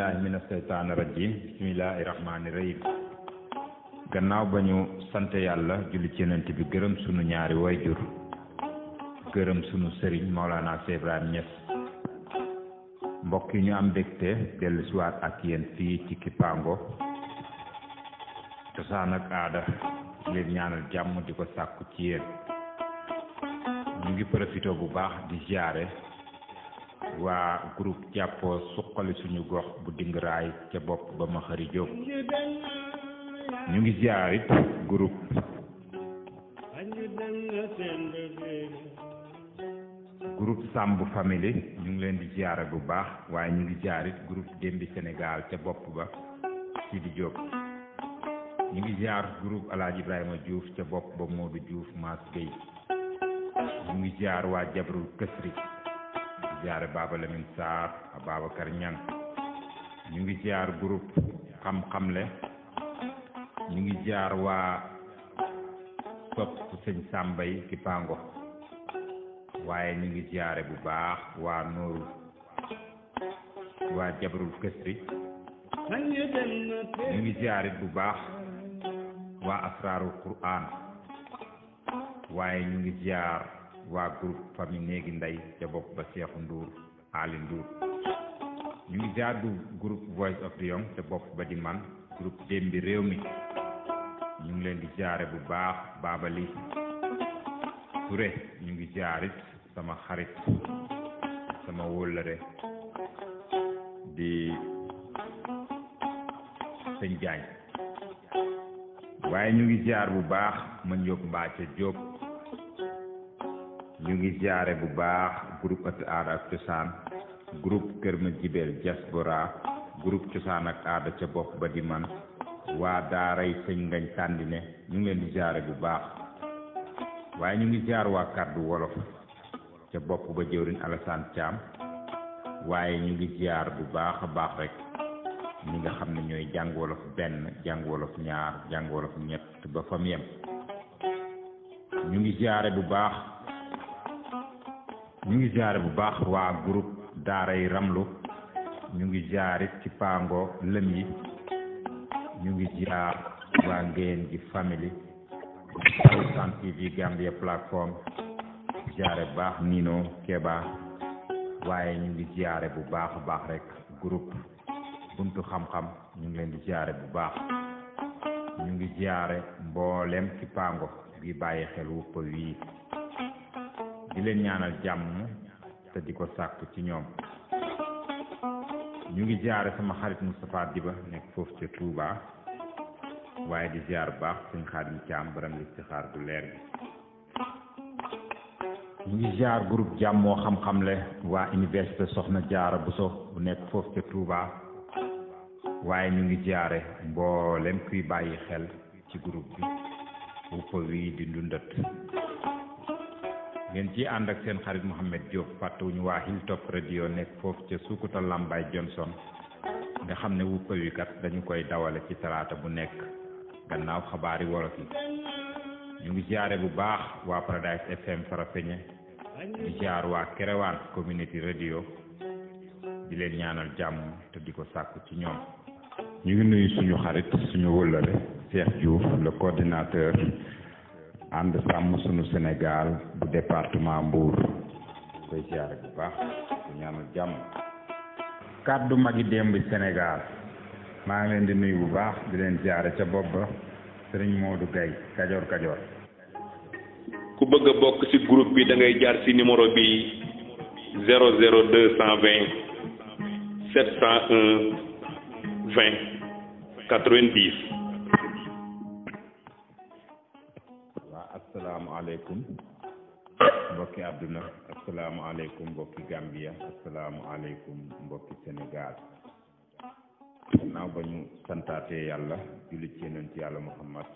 billahi mina seytaani rajim bismillahi rahmaani rahim gannaaw ba ñu sant yàlla julli ci yonent bi gërëm sunu ñaari wayjur gërëm sunu sëriñ Maolana Cheikh Ibrahima Niass mbokk yi ñu am mbégte dellu siwaat ak yéen fii ci Kipango cosaan ak aada leen ñaanal jàmm di ko sàkku ci yéen ñu ngi profité bu baax di ziare waa groupe jàppoo suqali suñu gox bu Dingaraay ca bopp ba ma xëri Jóob ñu ngi ziar it groupe Samb famille ñu ngi leen di ziare bu baax waaye ñu ngi ziar it groupe Dembi Sénégal ca bopp ba Sidi Diop ñu ngi ziar groupe Alaaji Ibrahima Diouf ca bopp ba Modou Diouf Mass Gueye ñu ngi ziar waa Jabrul Kësri ziare Baba Lamine Sarr Babacar Niang ñu ngi ziar groupe xam-xamle ñu ngi ziar waa sopp sëñ Sambay Kipango waaye ñu ngi ziare bu baax waa Nooru waa Jabrul Kësri ñu ngi ziare bu baax waa Asrarul Quran waaye ñu ngi ziar waa groupe famille néegi ndey ca bopp ba Seexu Ndour Ali Ndour ñu ngi ziar du groupe Voice of the Young ca bopp ba di man groupe Dembi réew mi ñu ngi leen di ziare bu baax Babali Touré ñu ngi ziar it sama xarit sama wóllëre di sëñ Jaañ waaye ñu ngi ziar bu baax ma Njóob Mbaace Jóob ñu ngi ziare bu baax groupe ëtt aada ak cosaan groupe Kër Ma Jibeel diaspora groupe cosaan ak aada ca bopp ba di man waa daaray sëñ Ngañ Tàndine ñu ngi leen di ziare bu baax waaye ñu ngi ziar waa kàddu wolof ca bopp ba jëwriñ Alassane Thiam waaye ñu ngi ziar bu baax a baax rek ñi nga xam ne ñooy jàng wolof benn jàng wolof ñaar jàng wolof ñett ba fam yem ñu ngi ziare bu baax waa groupe daaray ramlu ñu ngi ziar it ci Kipango lëm yi ñu ngi ziar waa ngeen ji famille Sen TV Gambia plateforme ziare baax Nino Keba waaye ñu ngi ziare bu baax a baax rek groupe buntu xam-xam ñu ngi leen di ziare bu baax ñu ngi ziare mboolem Kipango gi bàyyi xel wuppa wii di leen ñaanal jàmm te di ko sàkk ci ñoom ñu ngi ziare sama xarit Moustapha Diba nekk foofu ca Touba waaye di ziar bu baax suñ Xaadim Caam baram listixaar bu leer bi ñu ngi ziar groupe jàmmoo xam-xamle waa université Soxna Jaara Buso bu nekk foofu ca Touba waaye ñu ngi ziare mboolem kuy bàyyi xel ci groupe bi wuppa wii di ndundat ngeen ci ànd ak seen xarit Mouhamed Diop fàttewuñu waa Hilltop radio nekk foofu ca Sukuta Lambay Johnson nga xam ne wuppa wi kat dañu koy dawale ci talaata bu nekk gannaaw xabaari wolof yi ñu ngi ziare bu baax waa Paradise FM Farafeñe di ziar waa Kerewaan community radio di leen ñaanal jàmm te di ko sàkku ci ñoom ñu ngi nuyu suñu xarit suñu wëllëre Cheikh Diouf le coordinateur ànd sàmm suñu Sénégal bu département Mbour koy ziare bu baax di ñaanal jàmm kàddu magi démb Sénégal maa ngi leen di nuyu bu baax di leen ziare ca bopp ba Sëriñ Modou Gaye Kajoor Kajoor ku bëgg a bokk ci groupe bi da ngay jaar ci numéro bi 00220 701 20 90. waaw asalaamaaleykum mbokki àdduna asalaamaaleykum mbokki Gambia asalaamaaleykum mbokki Sénégal gannaaw ba ñu santaatee yàlla julli ci yonent yàlla Muhammad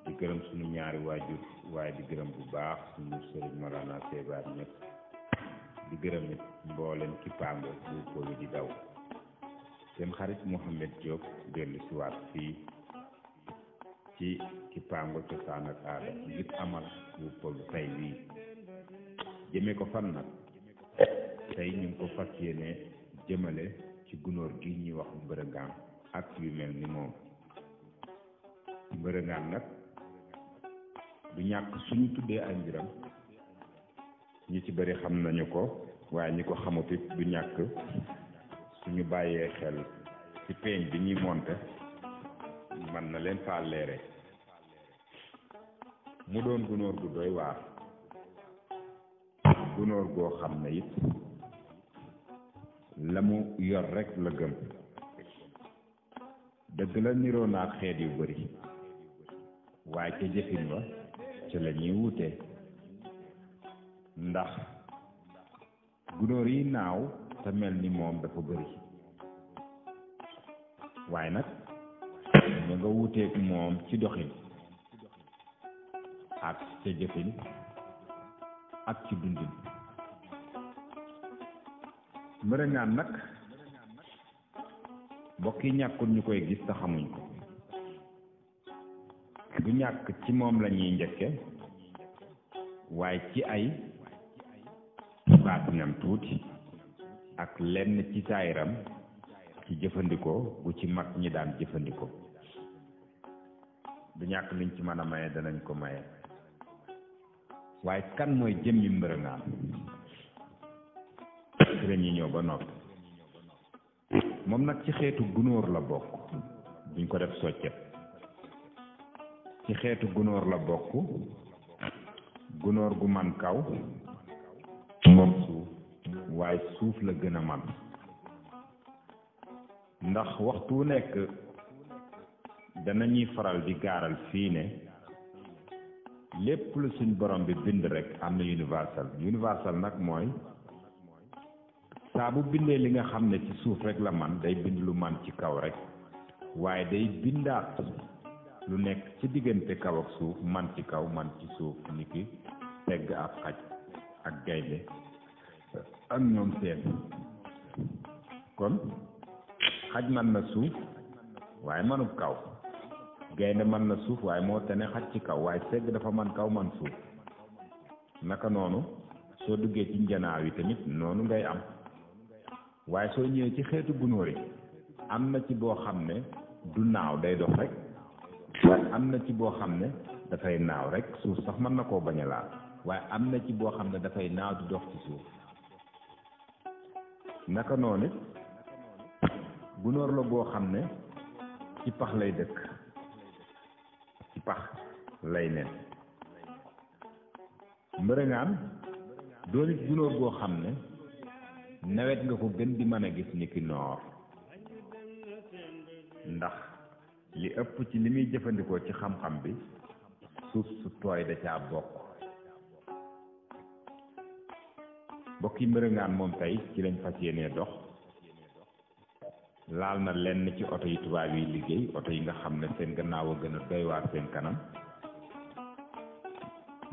di gërëm suñu ñaari waajur waaye di gërëm bu baax suñu sëriñ Maolana Cheikh Ibrahima Niass di gërëm it mboolem Kipango bu ko di daw seen xarit Mouhamed Diop dellu si waat fii ci Kipango cosaan ak aada ngir amal bu ko tey wii jëme ko fan nag tey ñu ngi ko fas yéene jëmale ci ci gunóor gi ñuy wax mbërëngaan ak yu mel ni moom. mbërëngaan nag du ñàkk suñu tuddee ay mbiram ñi ci bari xam nañu ko, waaye ñi ko xamut it du ñàkk suñu bàyyee xel ci peeñ bi ñuy monte mën na leen faa leere. mu doon gunóor gu doy waar, gunóor goo xam ne it la mu yor rek la gëm. dëgg la niroo naak xeet yu bari, waaye ca jëfin wa ca la ñuy wute. ndax gunóor yi naaw te mel ni moom dafa bari, waaye nag ñu nga wuteek moom ci doxin ak ca jëfin ak ci dundin. mbërëngaan nag mbokk yi ñàkkul ñu koy gis te xamuñ ko. du ñàkk ci moom la ñuy njëkke, waaye ci ay baatinam tuuti ak lenn ci saayiram ci jëfandikoo bu ci mag ñi daan jëfandikoo. du ñàkk liñ ci mën a maye danañ ko maye. waaye kan mooy jëmmi mbërëngaan ci la ñuy ñëw ba noppi. moom nag ci xeetu gunóor la bokk, duñ ko def soccet. ci xeetu gunóor la bokk, gunóor gu man kaw moom suuf, waaye suuf la gën a man. ndax waxtu nekk danañuy faral di gaaral fii ne lépp lu suñ borom bi bind rek am na universal nag mooy saa bu bindee li nga xam ne ci suuf rek la man, day bind lu man ci kaw rek, waaye day bindaat lu nekk ci diggante kaw ak suuf, man ci kaw man ci suuf, ni ki tegg ab xaj ak gaynde ak ñoom seen. kon xaj man na suuf waaye manub kaw, gaynde man na suuf waaye moo tane xaj ci kaw, waaye segg dafa man kaw man suuf. naka noonu soo duggee ci njanaaw yi tamit noonu ngay am. waaye soo ñëwee ci xeetu gunóor yi am na ci boo xam ne du naaw, day dox rek. waaye am na ci boo xam ne dafay naaw rek, suuf sax mën na koo bañ a laal. waaye am na ci boo xam ne dafay naaw di dox ci suuf. naka noonu gunóor la boo xam ne ci pax lay dëkk, ci pax lay nen. mbërëngaan doon it gunóor boo xam ne nawet nga ko gën di mën a gis ni ki noor, ndax li ëpp ci li muy jëfandikoo ci xam-xam bi suuf su tooy da caa bokk. bokki mbërëngaan moom tey ci lañ fas yéenee dox. laal na lenn ci oto yi tubaab yi liggéey, oto yi nga xam ne seen gannaaw a gën a doy waar seen kanam,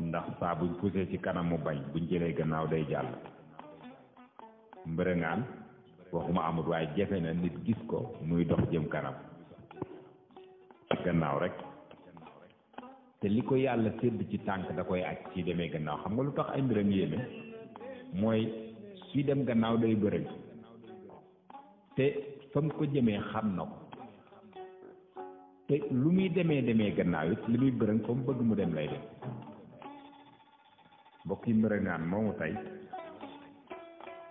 ndax saa buñ poussé ci kanam mu bañ, buñ jëlee gannaaw day jàll. mbërëngaan waxuma amut, waaye jafe na nit gis ko muy dox jëm kanam, gannaaw rek. te li ko yàlla sédd ci tànk da koy aj ci demee gannaaw. xam nga lu tax ay mbiram yéeme mooy suy dem gannaaw day bërëng, te fa mu ko jëmee xam na ko, te lu muy demee gannaaw it li muy bërëng fa mu bëgg mu dem lay dem. mbokk yi mbërëngaan moomu tey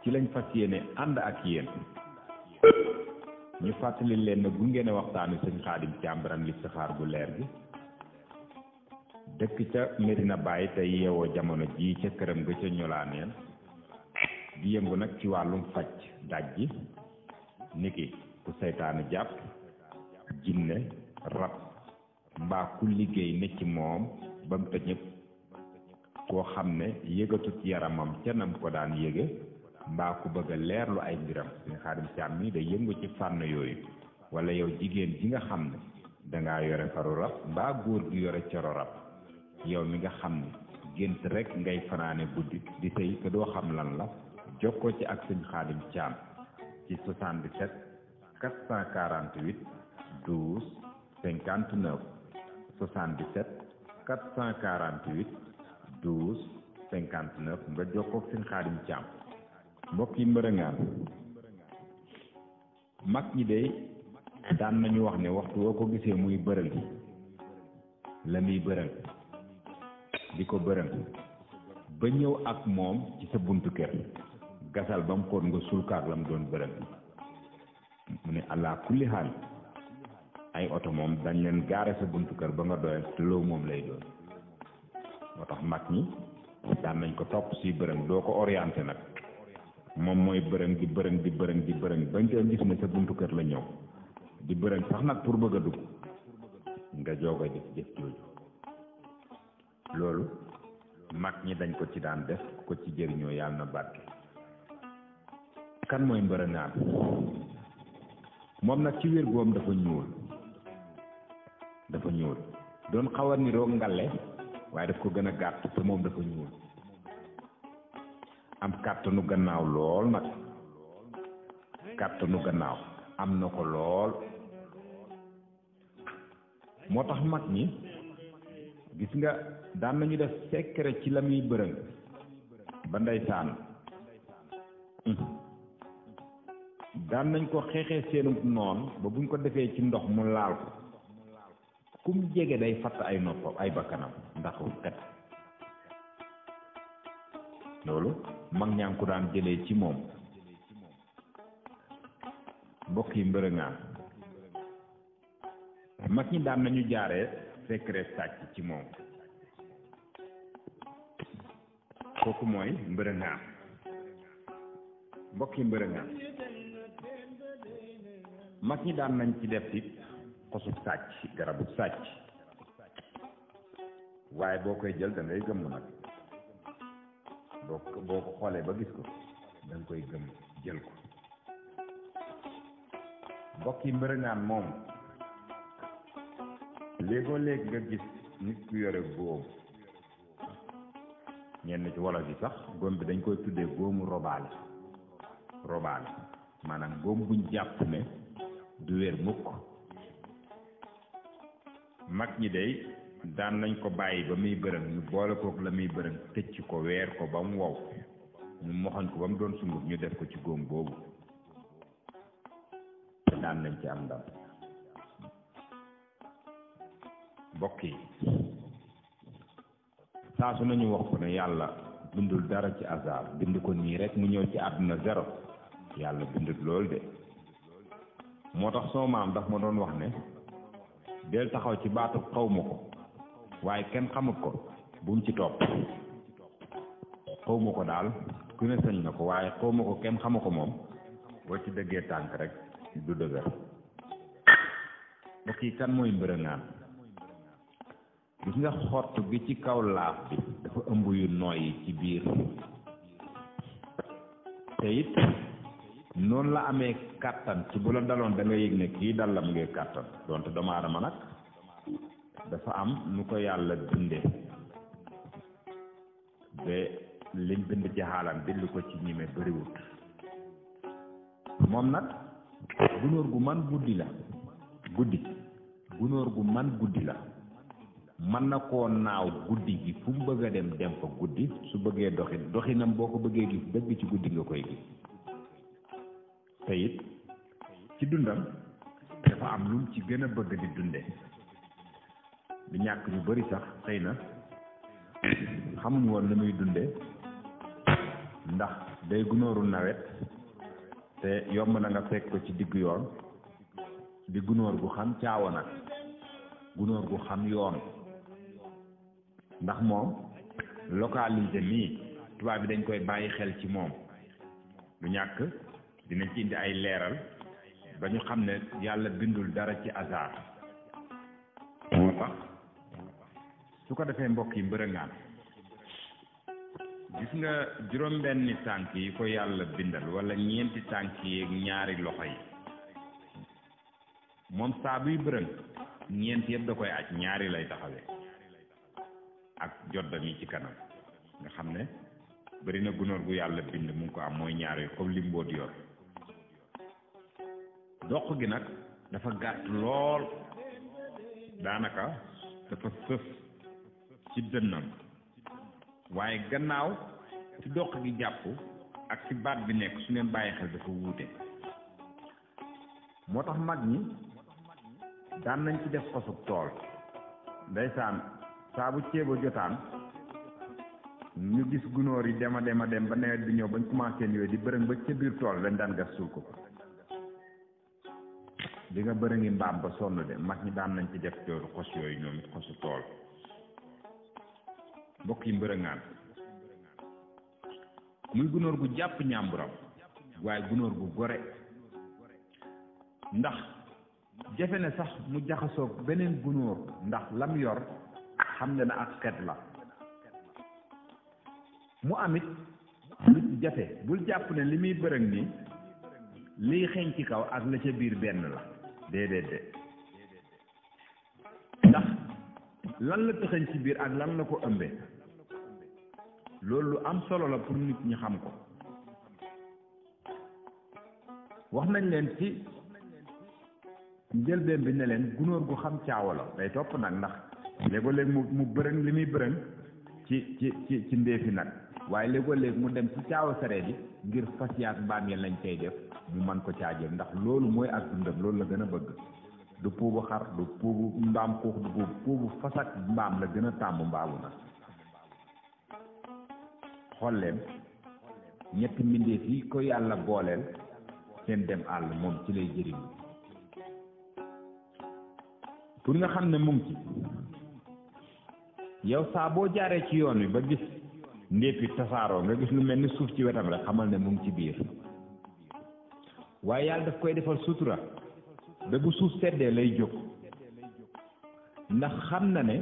ci lañ fas yéene ànd ak yéen. ñu fàttali leen ne bu ngeen a waxtaanu sëñ Xaadim Càmbaran li saxaar bu leer gi, dëkk ca Medina Baye tey yeewoo jamono jii ca këram ga ca ñolaaneen, di yëngu nag ci wàllum faj daj ji, niki ku seytaane jàpp, jinne, rab, mbaa ku liggéey ne ci moom ba mu tëj ñëpp, koo xam ne yëgatut yaramam ca nam ko daan yëge, mbaa ku bëgg a leerlu ay mbiram. sëñ Xaadim Caam mi day yëngu ci fànn yooyu. wala yow jigéen ji nga xam ne dangaa yore faru rab, mbaa góor gi yore coro rab, yow mi nga xam ne gént rek ngay fanaane guddi di sëy te doo xam lan la, jokkoo ci ak sëñ Xaadim Caam ci 77 448 12 59 77 448 12 59 nga jokkoo ak sëñ Xaadim Caam. mbokk yi mbërëngaan mag ñi de daan nañu wax ne waxtu woo ko gisee muy bërël la muy bërël di ko bërël ba ñëw ak moom ci sa buntu kër gasal ba mu xool nga sulkaak la mu doon bërël mu ne allah kulli xaal ay oto moom dañ leen gaare sa buntu kër ba nga doyal te loolu moom lay doon moo tax mag ñi daan nañ ko topp si bërëng doo ko orienté nag moom mooy bërëng di bërëng di bërëng di bërëng bañ koy gis ne sa buntu kër la ñëw di bërëng sax nag pour bëgg a dugg nga joog a jëf jooju loolu mag ñi dañ ko ci daan def ko ci jëriñoo yàlla na barke kan mooy mbërëngaan moom nag ci wér goom dafa ñuul doon xaw a niroo ngale waaye daf ko gën a gàtt te moom dafa ñuul am kàttanu gannaaw lool nag kàttanu gannaaw am na ko lool moo tax mag ñi gis nga daan nañu def secret ci la muy bërëng ba ndeysaan daan nañ ko xeexee seenu noon ba buñ ko defee ci ndox mu laal ko kum jege day fatt ay noppam ay bakkanam ndax xet loolu mag ñaa ngi ko daan jëlee ci moom mbokk yi mbërëngaan mag ñi daan nañu jaaree secret sàcc ci moom kooku mooy mbërëngaan mbokk yi mbërëngaan mag ñi daan nañ ci def it xosub sàcc garabu sàcc waaye boo koy jël da ngay gëmm nag boo ko xoolee ba gis ko da nga koy gëmm jël ko mbokk yi mbërëngaan moom léegoo léegi nga gis nit ku yore góom ñenn ci wolof yi sax góom bi dañ koy tuddee góomu robaale maanaam góom buñ jàpp ne du wér mukk mag ñi dey daan nañ ko bàyyi ba muy bërëng ñu boole kook la muy bërëng tëcc ko weer ko ba mu wow ñu moxoñ ko ba mu doon sunguf ñu def ko ci góom boobu te daan nañ ci am ndam mbokk yi saa su nañu wax ko ne yàlla bindul dara ci hasard bind ko nii rek mu ñëw ci àdduna zéro yàlla bindul loolu de moo tax sama maam daf ma doon wax ne del taxaw ci baatu xawma ko waaye kenn xamut ko bu mu ci topp xawma ko daal ku ne sañ na ko waaye xawma ko kenn xamu ko moom boo ci dëggee tànk rek du dëgër mbokk yi kan mooy mbërëngaan gis nga xott bi ci kaw laaf bi dafa ëmb yu nooy yi ci biir te it noonu la amee kàttan ci bu la daloon da nga yëg ne kii dal la mu ngi kàttan donte doomu aadama nag dafa am nu ko yàlla bindee ba liñ bind ci xaalam bind ko ci ñime bëriwut moom nag gunóor gu man guddi la gunóor gu man guddi la mën na koo naaw guddi gi fu mu bëgg a dem fa guddi su bëggee doxinam boo ko bëggee gis dëgg ci guddi nga koy gis te it ci dundam dafa am lu ci gën a bëgg di dunde du ñàkk ñu bari sax xëy na xamuñ woon na muy dunde ndax day gunóoru nawet te yomb na nga fekk ko ci diggu yoon di gunóor gu xam caawa nag gunóor gu xam yoon ndax moom localisé nii tubaab bi dañ koy bàyyi xel ci moom du ñàkk dinañ ci indi ay leeral ba ñu xam ne yàlla bindul dara ci hasard moo tax su ko defee mbokk yi mbërëngaan gis nga juróom-benni tànk yi ko yàlla bindal wala ñeenti tànk yi ak ñaari loxo yi moom saa buy bërëng ñeent yëpp da koy aj ñaari lay taxawee ak joddam yi ci kanam nga xam ne bari na gunóor gu yàlla bind mu ngi ko am mooy ñaar yooyu comme li mbóot yor doq gi nag dafa gàtt lool daanaka dafa sëf ci dënnam waaye gannaaw ci doq gi jàpp ak ci baat bi nekk su ngeen bàyyi xel dafa wuute moo tax mag ñi daan nañ ci def xosub tool ndeysaan saa bu ceeba jotaan ñu gis gunóor yi dem ba nawet bi ñëw bañ commencé yooyu di bërëng ba ca biir tool lañ daan gas suul ko di nga bërëngi mbaam ba sonn de mag ñi daan nañ ci def jooru xos yooyu ñoom it xosu tool mbokk yi mbërëngaan muy gunóor gu jàpp ñàmburam waaye gunóor gu gore ndax jafe ne sax mu jaxasoog beneen gunóor ndax lam yor xam ne na ak xeet la mu amit lu jafe bul jàpp ne li muy bërëng ni liy xeeñ ci kaw ak la ca biir benn la déedéet de ndax lan la tëxañ ci biir ak lan la ko ëmbee loolu lu am solo la pour nit ñi xam ko wax nañ leen ci njëlbeen bi ne leen gunóor gu xam caawa la day topp nag ndax léegoo-léeg mu bërëng li muy bërëng ci ndéefi nag waaye léegoo-léeg mu dem ci caawa sareet yi ngir fas yaak mbaam ya lañ cay def mu mën ko caajël ndax loolu mooy ak dundam loolu la gën a bëgg du puubu xar du puubu mbaam xuux du puubu fas ak mbaam la gën a tàmm mbaamu nag xool leen ñetti mbindeef yi ko yàlla booleel seen dem àll moom ci lay jëriñu pour nga xam ne mu ngi ci yow saa boo jaaree ci yoon wi ba gis ndéefi tasaaroo nga gis lu mel ni suuf ci wetam rek xamal ne mu ngi ci biir waaye yàlla daf koy defal sutura ba bu suuf seddee lay jóg ndax xam na ne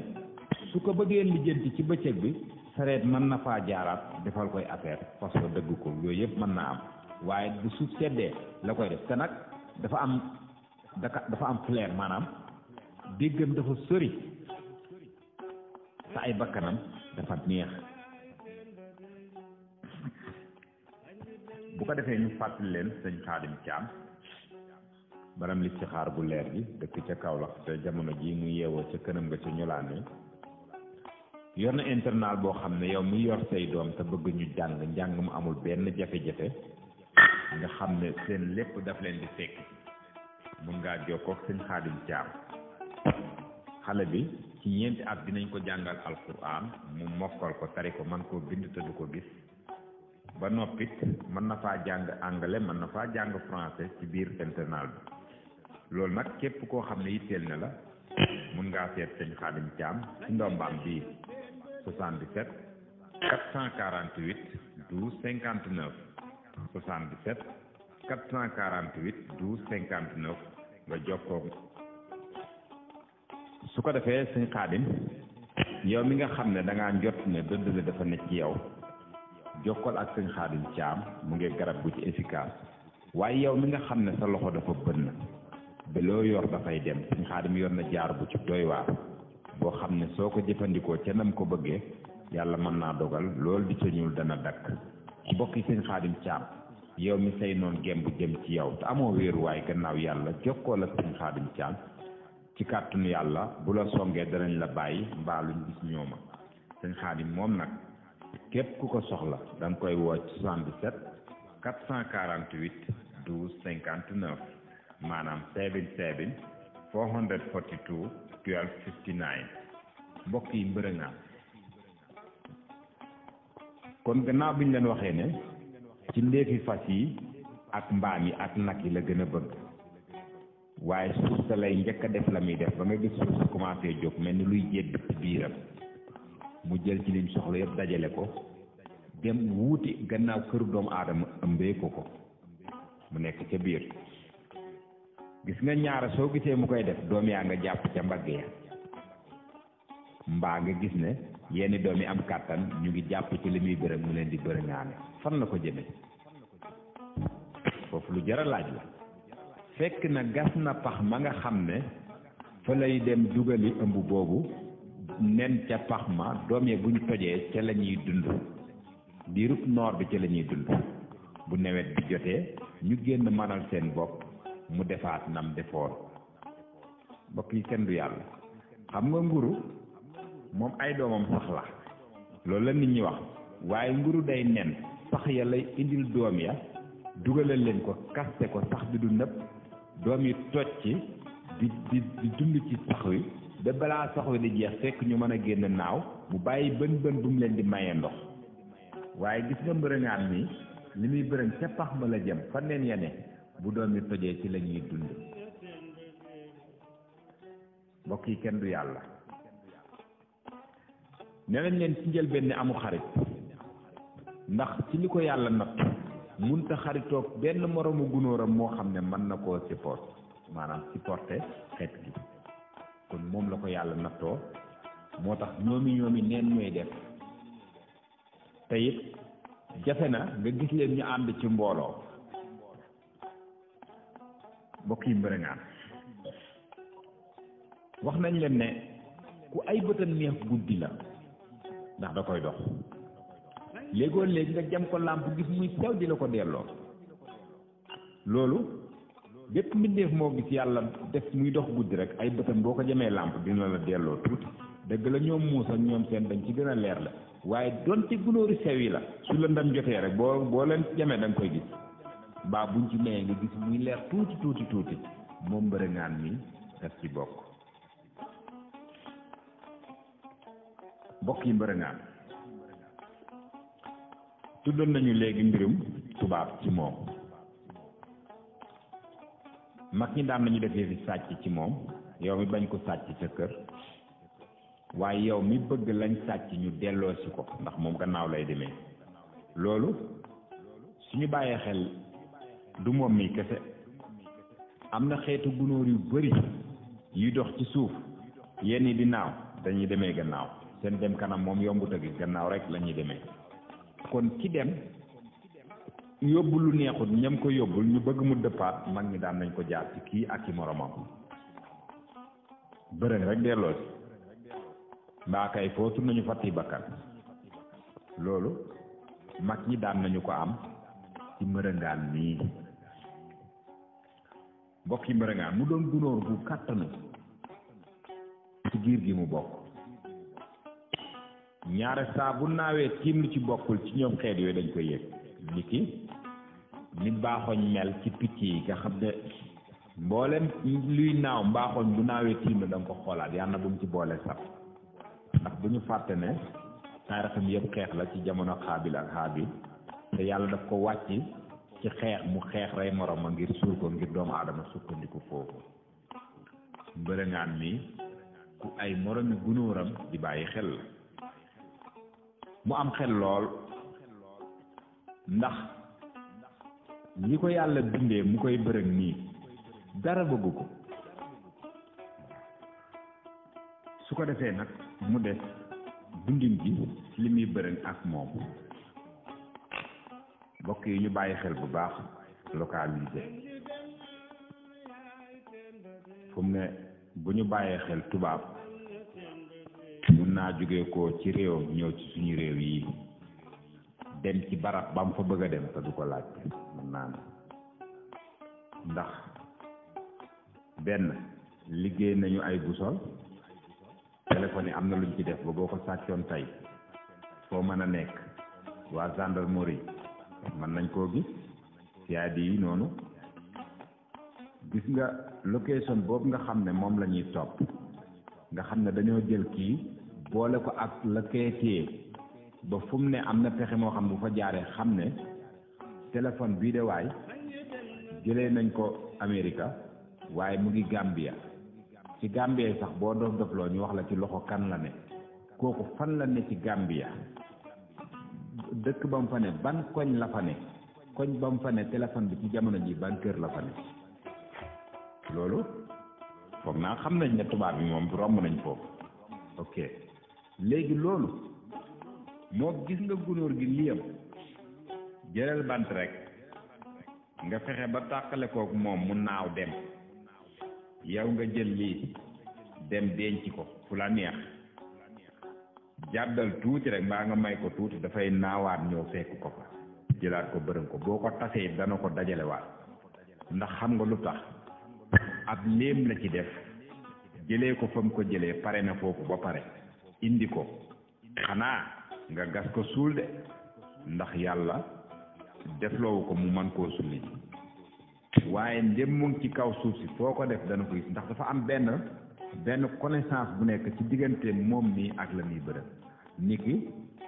su ko bëggee lijjanti ci bëccëg bi sareet mën na faa jaaraat defal koy affaire parce que dëgg ko yooyu yëpp mën na am waaye bu suuf seddee la koy def te nag dafa am flair maanaam déggam dafa sori te ay bakkanam dafa neex bu ko defee ñu fàttali leen sëñ Xaadim Caam baram li ci xaar bu leer gi dëkk ca Kaolack te jamono ji mu yeewoo ca kënam nga ca ñulaane yor na internat boo xam ne yow mi yor say doom te bëgg ñu njàng mu amul benn jafe-jafe nga xam ne seen lépp daf leen di fekk mun ngaa jokkoo ak sëñ Xaadim Caam xale bi ci ñeenti at dinañ ko jàngal alquran mu mokkal ko tari ko man koo bind te du ko gis ba noppit mën na faa jàng anglais mën na faa jàng français ci biir internat bi loolu nag képp koo xam ne yitteel na la mun ngaa seet sëñ Xaadim Caam ci ndombaam bii 77 448 12 59 77 448 12 59 nga jokkoo su ko defee sëñ Xaadim yow mi nga xam ne da ngaa njot ne dëdd la dafa nekk ci yow jokkal ak sëñ Xaadim Caam mu ngi garab gu ci efficace waaye yow mi nga xam ne sa loxo dafa bënn ba loo yor dafay dem sëñ Xaadim yor na jaar bu ci doy waar boo xam ne soo ko jëfandikoo ca nam ko bëggee yàlla mën naa dogal loolu di ca ñuul dana dakk mbokki sëñ Xaadim Caam yow mi say noon gemb jëm ci yow te amoo wéeruwaay gannaaw yàlla jokkoo ak sëñ Xaadim Caam ci kàttanu yàlla bu la songee danañ la bàyyi mbaaluñ gis ñooma sëñ Xaadim moom nag képp ku ko soxla da nga koy woo ci 77 448 12 59 maanaam 77 442 12 59 mbokk yi mbërëngaan kon gannaaw bi ñu leen waxee ne ci ndéefi fas yi ak mbaam yi ak nag yi la gën a bëgg waaye suuf sa lay njëkk a def la muy def ba nga gis suuf sa commencé jóg mel ni luy jédd ci biiram mu jël ci lim soxla yëpp dajale ko dem wuuti gannaaw këru doomu aadama ëmbee ko mu nekk ca biir gis nga ñaara soo gisee mu koy def doom yaa nga jàpp ca mbagg ya mbaa nga gis ne yenn doom yi am kàttan ñu ngi jàpp ci li muy bërëg mu leen di bërëŋaane fan la ko jëme foofu lu jar a laaj la fekk na gas na pax ma nga xam ne fa lay dem dugali ëmb boobu nen ca pax ma doom ya buñ tojee ca la ñuy dund diirub noor bi ca la ñuy dund bu nawet bi jotee ñu génn manal seen bopp mu defaat nam defoon mbokk yi kenn du yàlla xam nga nguru moom ay doomam sax la loolu la nit ñi wax waaye nguru day nen sax ya lay indil doom ya dugalal leen ko kaste ko sax bi du nëpp doom yi toj ci di dund ci sax wi ba balaa sax wi di jeex fekk ñu mën a génn naaw mu bàyyi bën bu mu leen di mayee ndox waaye gis nga mbërëŋaan mi li muy bërëŋ ca pax ma la jëm fan leen yene bu doom yi tojee ci la ñuy dund mbokk yi kenn du yàlla ne nañ leen ci njëlbéen ni amu xarit ndax ci li ko yàlla natt munta xaritoog benn moroomu gunóoram moo xam ne mën na koo supporter xeet gi kon moom la ko yàlla nattoo moo tax ñoomi neen ñooy def te it jafe na nga gis leen ñu ànd ci mbooloo mbokk yi mbërëŋaan wax nañ leen ne ku ay bëtam neex guddi la ndax da koy dox léegoo léegi nga jam ko làmp gis muy sew di la ko delloo loolu bépp mbindeef moo gis yàlla def muy dox guddi rek ay bëtam boo ko jamee làmp dina la delloo tuuti dëgg la ñoom muus ak ñoom seen dañ ci gën a leer la waaye donte gunóori sew yi la su la ndam jotee rek boo leen jamee da nga koy gis mbaa buñ ci nee nga gis muy leer tuuti moom mbërëŋaan mi daf ci bokk mbokk yi mbërëŋaan tuddoon nañu léegi mbirum tubaab ci moom mag ñi daan nañu defee fi sàcc ci moom yow mi bañ ko sàcc sa kër waaye yow mi bëgg lañ sàcc ñu delloo si ko ndax moom gannaaw lay demee loolu suñu bàyyee xel du moom mi kese am na xeetu gunóor yu bari yuy dox ci suuf yenn yi di naaw dañuy demee gannaaw seen dem kanam moom yombut a gis gannaaw rek la ñuy demee kon ci dem yóbbu lu neexut ñam ko yóbbul ñu bëgg mu dëppaat mag ñi daan nañ ko jaar ci kii ak ci moromam bërëng rek delloo si mbaa kay footu nañu fàtti bakkan loolu mag ñi daan nañu ko am ci mbërëngaan nii mbokki mbërëngaan mu doon gunóor bu kàttanu ci giir gi mu bokk ñaare saa bu naawee tiim lu ci bokkul ci ñoom xeet yooyu dañ koy yëg ni ki ni mbaaxoñ mel ci picc yi nga xam ne mboolem luy naaw mbaaxoñ bu naawee tiim la da nga ko xoolaat yàlla na bu mu ci boole sax ndax bu ñu fàtte ne taarixam yëpp xeex la ci jamono xaabil ak xaabil te yàlla daf ko wàcc ci xeex mu xeex rey morom ma ngir suur ko ngir doomu aadama sukkandiku foofu mbërëŋaan mi ku ay moromi gunóoram di bàyyi xel la mu am xel lool ndax li ko yàlla bindee mu koy bërëg nii dara bëggu ko su ko defee nag mu des dundin gi ci li muy bërëg ak moom mbokk yi ñu bàyyi xel bu baax localisé fu mu ne bu ñu bàyyee xel tubaab mun naa jóge ko ci réewam ñëw ci suñu réew yi dem ci barab ba mu fa bëgg a dem te du ko laaj mën naa ne ndax benn liggéey nañu ay busol téléphone yi am na luñ ci def ba boo ko sàccoon tey foo mën a nekk waa gendarmerie mën nañ koo gis CID yi noonu gis nga location boobu nga xam ne moom la ñuy topp nga xam ne dañoo jël kii boole ko ak la keetee ba fu mu ne am na pexe moo xam bu fa jaaree xam ne téléphone bii de waay jëlee nañ ko Amérique waaye mu ngi Gambia ci Gambia sax boo dof dofloo ñu wax la ci loxo kan la ne kooku fan la ne ci Gambia dëkk ba mu fa ne ban koñ la fa ne koñ ba mu fa ne téléphone bi ci jamono ji ban kër la fa ne loolu foog naa xam nañ ne tubaab bi moom romb nañ foofu ok léegi loolu moo gis nga gunóor gi liyam jëlal bant rek nga fexe ba tàqale kook moom mu naaw dem yow nga jël lii dem denc ko fu la neex jàddal tuuti rek mbaa nga may ko tuuti dafay naawaat ñëw fekk ko fa jëlaat ko bërëm ko boo ko tasee dana ko dajalewaat ndax xam nga lu tax ab léem la ci def jëlee ko fa mu ko jëlee pare na foofu ba pare indi ko xanaa nga gas ko suul de ndax yàlla defloowu ko mu man koo sulli waaye ndem mu ngi ci kaw suuf si foo ko def dana ko gis ndax dafa am benn connaissance bu nekk ci diggante moom nii ak la muy bërëb ni ki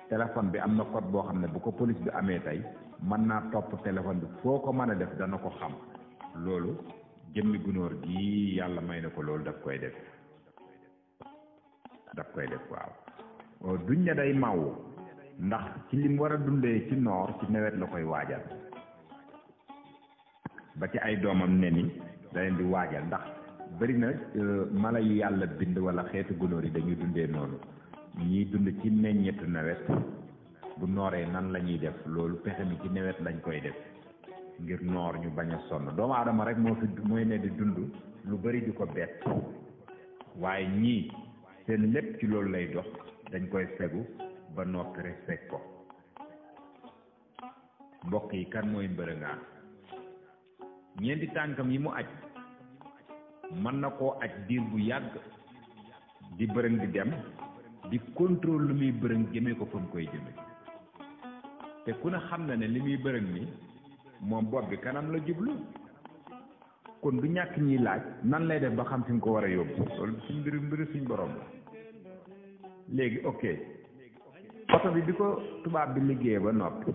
téléphone bi am na code boo xam ne bu ko police bi amee tey mën naa topp téléphone bi foo ko mën a def dana ko xam loolu jëmmi gunóor gi yàlla may na ko loolu daf koy def waaw duñ ne day màwu ndax ci lim war a dundee ci noor ci nawet la koy waajal ba ci ay doomam ne ni da leen di waajal ndax bëri na mala yu yàlla bind wala xeetu gunóor yi dañuy dundee noonu ñiy dund ci meññetu nawet bu nooree nan la ñuy def loolu pexe mi ci nawet lañ koy def ngir noor ñu bañ a sonn doomu aadama rek mooy ne di dund lu bëri di ko bett waaye ñii seen lépp ci loolu lay dox dañ koy fegu ba noppi rek fekk ko mbokk yi kan mooy mbërëngaan ñeenti tànkam yi mu aj mën na koo aj diir bu yàgg di bërëng di dem di contrôle lu muy bërëng jëmee ko fa mu koy jëme te ku ne xam na ne li muy bërëng ni moom bopp bi kanam la jublu kon du ñàkk ñiy laaj nan lay def ba xam fi mu ko war a yóbbu loolu suñ mbiri suñ borom la léegi ok oto bi ko tubaab bi liggéeyee ba noppi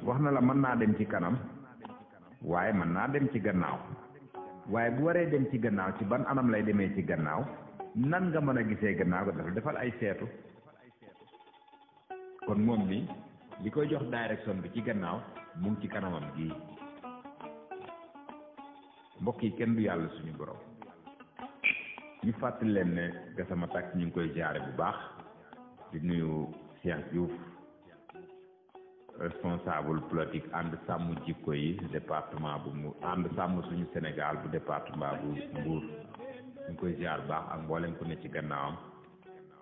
wax na la mën naa dem ci kanam waaye mën naa dem ci gannaaw waaye bu waree dem ci gannaaw ci ban anam lay demee ci gannaaw nan nga mën a gisee gannaaw dafa defal ay seetu kon moom mi li koy jox direction bi ci gannaaw mu ngi ci kanamam gii mbokk yi kenn du yàlla suñu borom ñu fàttali leen ne Gassama Tax ñu ngi koy jaare bu baax di nuyu Cheikh Diouf responsable politique ànd sàmm jikko yi département bu mu ànd sàmm suñu Sénégal bu département bu Mbour ñu ngi koy jaar baax ak mboolem ku ne ci gannaawam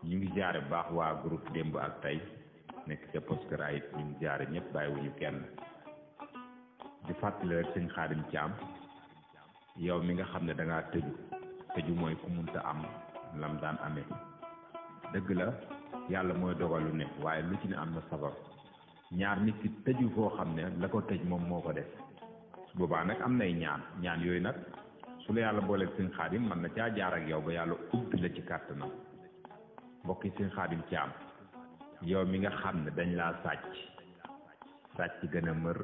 ñu ngi jaare bu baax waa groupe démb ak tey nekk ca Poskara it ñu ngi jaare ñëpp bàyyiwuñu kenn di fàttali rek sëñ Xaadim Caam yow mi nga xam ne da ngaa tëju mooy ku munta am lam daan amee dëgg la yàlla mooy dogalu ne waaye lu ci ne am na sabab ñaar nit ki tëju foo xam ne la ko tëj moom moo ko def su boobaa nag am nay ñaan yooyu nag su la yàlla booleeg sëñ Xaadim mën na caa jaar ak yow ba yàlla ubbi la ci kàttanam mbokki sëñ Xaadim Caam yow mi nga xam ne dañ laa sàcc gën a mër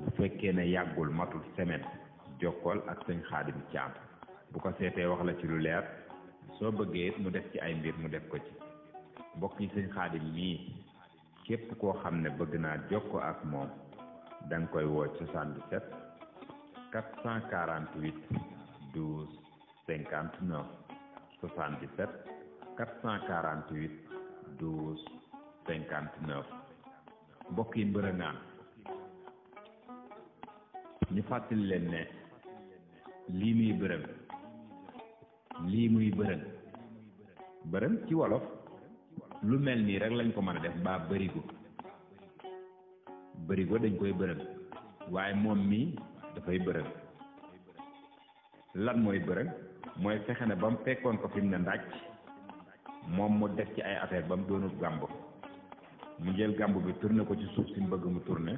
bu fekkee ne yàggul matul semaine jokkool ak sëñ Xaadim Caam bu ko seetee wax la ci lu leer soo bëggee mu def ci ay mbir mu def ko ci mbokk yi sëñ Xaadim mii képp koo xam ne bëgg naa jokkoo ak moom da nga koy woo 77 448 12 59 77 448 12 59 mbokk yi mbërëngaan ñu fàttali leen ne lii muy bërëng ci wolof lu mel nii rek lañ ko mën a def mbaa bërigo dañ koy bërëng waaye moom mii dafay bërëng lan mooy bërëng mooy fexe ne ba mu fekkoon ko fi mu ne ndàcc moom mu def ci ay affaire ba mu doonul gàmb mu jël gàmb bi tourné ko ci suuf si mu bëgg mu tourné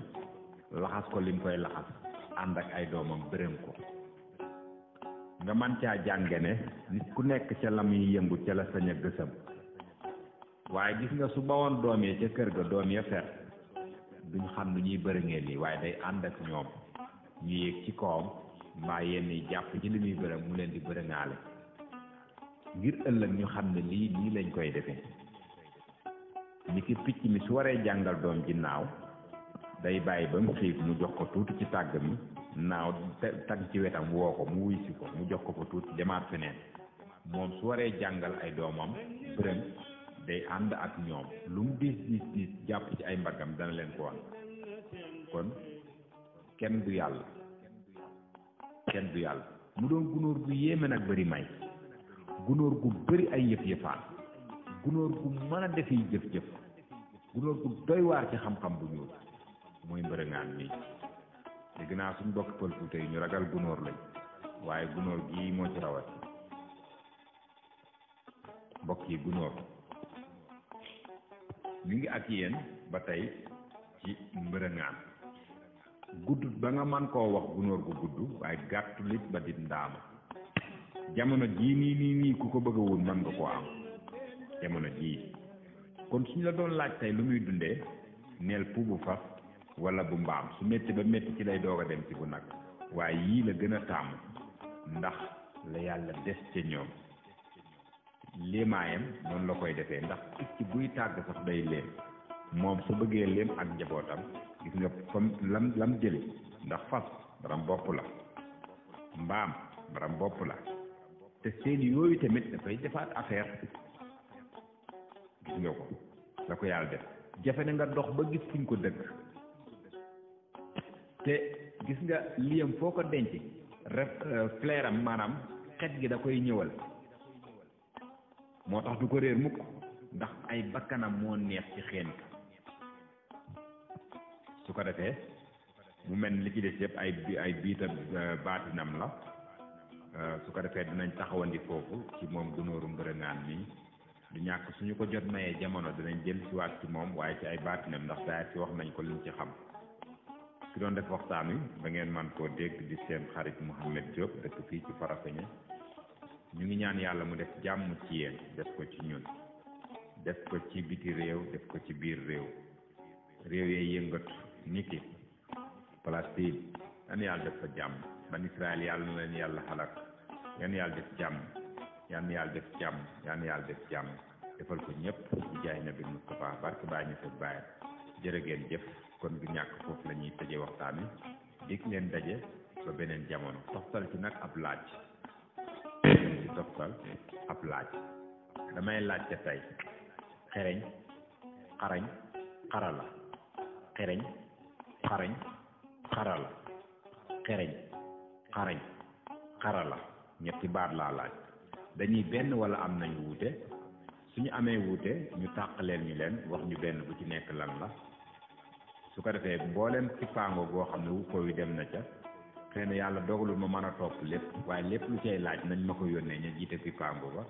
laxas ko lim koy laxas ànd ak ay doomam bërëng ko nga man caa jànge ne nit ku nekk ca la muy yëngu ca la sañ a gësam waaye gis nga su bawoon doom yi ca kër ga doom ya fer duñ xam nu ñuy bërëngee nii waaye day ànd ak ñoom ñu yéeg ci kawam mbaa yenn yi jàpp ci li muy bërëng mu leen di bërëŋaale ngir ëllëg ñu xam ne lii nii lañ koy defee ni ki picc mi su waree jàngal doom ji naaw day bàyyi ba mu xiif mu jox ko tuuti ci tàgg mi naaw tag ci wetam woo ko mu wuy si ko mu jox ko fa tuuti demaat feneen moom su waree jàngal ay doomam bërëng day ànd ak ñoom lu mu diis jàpp ci ay mbaggam dana leen ko wan kon kenn du yàlla mu doon gunóor gu yéeme nag bëri may gunóor gu bëri ay yëf-yëfaan gunóor gu mën a defi jëf-jëf gunóor gu doy waar ci xam-xam bu ñuul mooy mbërëngaan nii dégg naa suñ bokk pël Fuuta yi ñu ragal gunóor lañ waaye gunóor gii moo ci rawat mbokk yi gunóor ñu ngi ak yéen ba tey ci mbërëngaan guddut ba nga man koo wax gunóor gu gudd waaye gàttulit ba di ndaama jamono jii nii ku ko bëgg a wut mën nga koo am jamono jii kon suñ la doon laaj tey lu muy dundee neel puubu fas wala bu mbaam su métti ba métti ci lay doog a dem ci bu nag waaye yii la gën a tàmm ndax la yàlla des ca ñoom léemaayam noonu la koy defee ndax picc buy tàgg sax day léem moom su bëggee léem ak njabootam gis nga comme lam jëli ndax fas baram bopp la mbaam baram bopp la te seen yooyu tamit dafay defaat affaire gis nga ko la ko yàlla def jafe na nga dox ba gis fuñ ko dëkk te gis nga liyam foo ko denc flairam maanaam xet gi da koy ñëwal moo tax du ko réer mukk ndax ay bakkanam moo neex ci xeen su ko defee mu mel li ci des yëpp ay biita baatinam la su ko defee dinañ taxawandi foofu ci moom gunóoru mbërëngaan nii du ñàkk suñu ko jot mayee jamono dinañ jël si waat ci moom waaye ci ay baatinam ndax daay si wax nañ ko liñ ci xam ki doon def waxtaan wi ba ngeen man koo dégg di seen xarit Mouhamed Diop dëkk fii ci Farafeñe ñu ngi ñaan yàlla mu def jàmm ci yéen def ko ci ñun def ko ci biti réew def ko ci biir réew yee yëngatu niki Palestine yan yàlla def fa jàmm ban Israël yàlla na leen yàlla xalak yan yàlla def jàmm yan yàlla def jàmm yan yàlla def jàmm defal ko ñëpp di jaay nabi Moustapha barke baa ñu fekk bàyyi jërë ngeen jëf kon du ñàkk foofu la ñuy tëjee waxtaan wi dig leen daje ba beneen jamono toftal ci nag ab laaj ci toftal ab laaj damay laajte tey xereñ xarañ xarala xereñ xarañ xarala xereñ xarañ xarala ñetti baat laa laaj dañuy benn wala am nañu wuute suñu amee wuute ñu tàqaleel ñu leen wax ñu benn bu ci nekk lan la su ko defee mbooleem ci paango goo xam ne wu ko wi dem na ca xëy na yàlla dogalul ma mën a topp lépp waaye lépp lu cay laaj nañ ma ko yónnee ñu jiite ci paango ba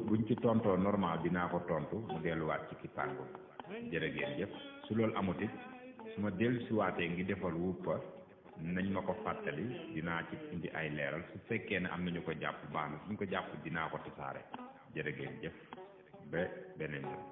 buñ ci tontoo normal dinaa ko tontu mu delluwaat ci ki paango jërë ngeen jëf su loolu amut it su ma dellu si waatee ngi defal wuppa nañ ma ko fàttali dinaa ci indi ay leeral su fekkee ne am nañu ko jàpp baax na suñ ko jàpp dinaa ko tasaare jërë ngeen jëf ba beneen yoon